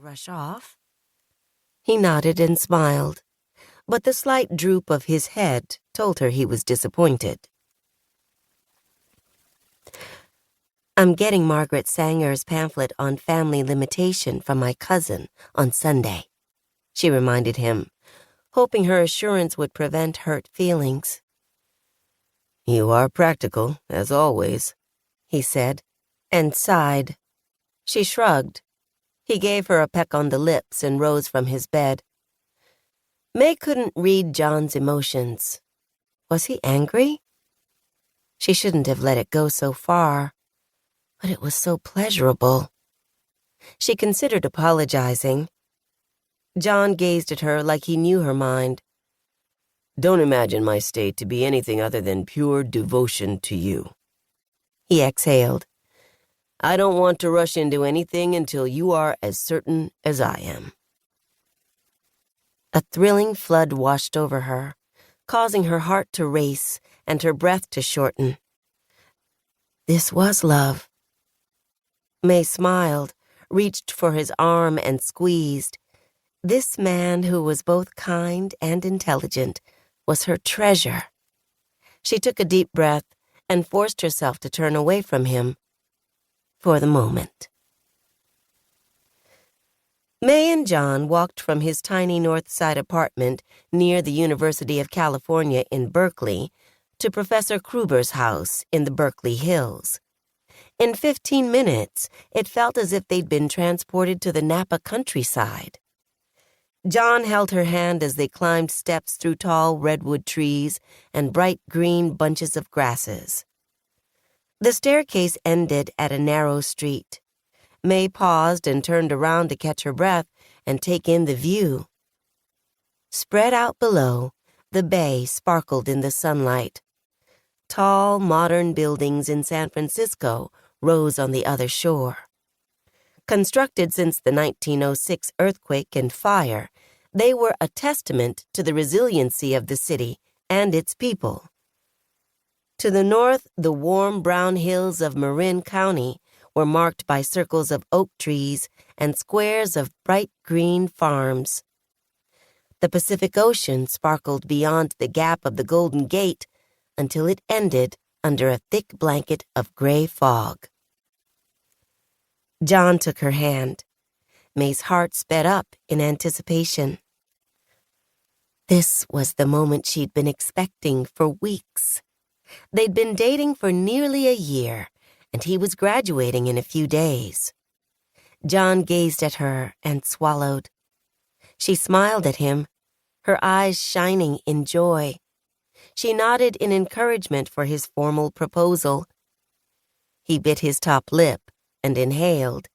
rush off?" He nodded and smiled, but the slight droop of his head told her he was disappointed. "I'm getting Margaret Sanger's pamphlet on family limitation from my cousin on Sunday," she reminded him, hoping her assurance would prevent hurt feelings. "You are practical, as always," he said, and sighed. She shrugged. He gave her a peck on the lips and rose from his bed. May couldn't read John's emotions. Was he angry? She shouldn't have let it go so far, but it was so pleasurable. She considered apologizing. John gazed at her like he knew her mind. "Don't imagine my state to be anything other than pure devotion to you," he exhaled. "I don't want to rush into anything until you are as certain as I am." A thrilling flood washed over her, causing her heart to race and her breath to shorten. This was love. May smiled, reached for his arm and squeezed. This man who was both kind and intelligent was her treasure. She took a deep breath and forced herself to turn away from him for the moment. May and John walked from his tiny North Side apartment near the University of California in Berkeley to Professor Kruber's house in the Berkeley Hills. In 15 minutes, it felt as if they'd been transported to the Napa countryside. John held her hand as they climbed steps through tall redwood trees and bright green bunches of grasses. The staircase ended at a narrow street. May paused and turned around to catch her breath and take in the view. Spread out below, the bay sparkled in the sunlight. Tall, modern buildings in San Francisco rose on the other shore. Constructed since the 1906 earthquake and fire, they were a testament to the resiliency of the city and its people. To the north, the warm brown hills of Marin County were marked by circles of oak trees and squares of bright green farms. The Pacific Ocean sparkled beyond the gap of the Golden Gate until it ended under a thick blanket of gray fog. John took her hand. May's heart sped up in anticipation. This was the moment she'd been expecting for weeks. They'd been dating for nearly a year, and he was graduating in a few days. John gazed at her and swallowed. She smiled at him, her eyes shining in joy. She nodded in encouragement for his formal proposal. He bit his top lip and inhaled,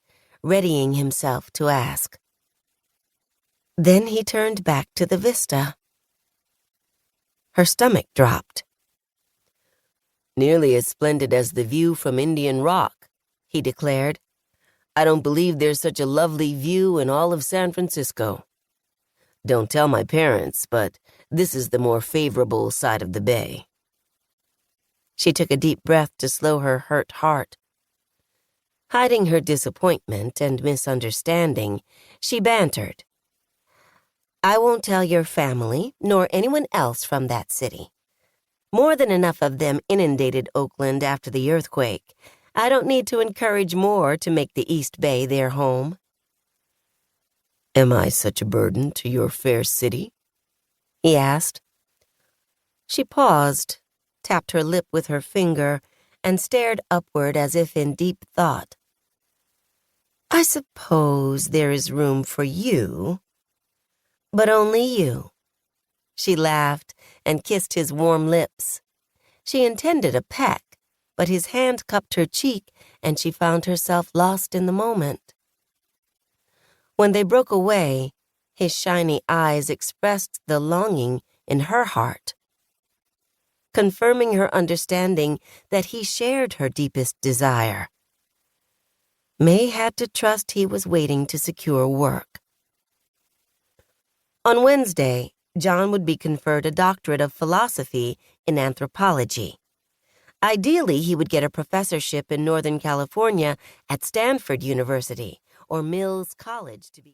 readying himself to ask. Then he turned back to the vista. Her stomach dropped. "Nearly as splendid as the view from Indian Rock," he declared. "I don't believe there's such a lovely view in all of San Francisco. Don't tell my parents, but this is the more favorable side of the bay." She took a deep breath to slow her hurt heart. Hiding her disappointment and misunderstanding, she bantered. "I won't tell your family, nor anyone else from that city. More than enough of them inundated Oakland after the earthquake. I don't need to encourage more to make the East Bay their home." "Am I such a burden to your fair city?" he asked. She paused, tapped her lip with her finger, and stared upward as if in deep thought. "I suppose there is room for you, but only you." She laughed and kissed his warm lips. She intended a peck, but his hand cupped her cheek, and she found herself lost in the moment. When they broke away, his shiny eyes expressed the longing in her heart, confirming her understanding that he shared her deepest desire. May had to trust he was waiting to secure work. On Wednesday, John would be conferred a doctorate of philosophy in anthropology. Ideally, he would get a professorship in Northern California at Stanford University or Mills College to be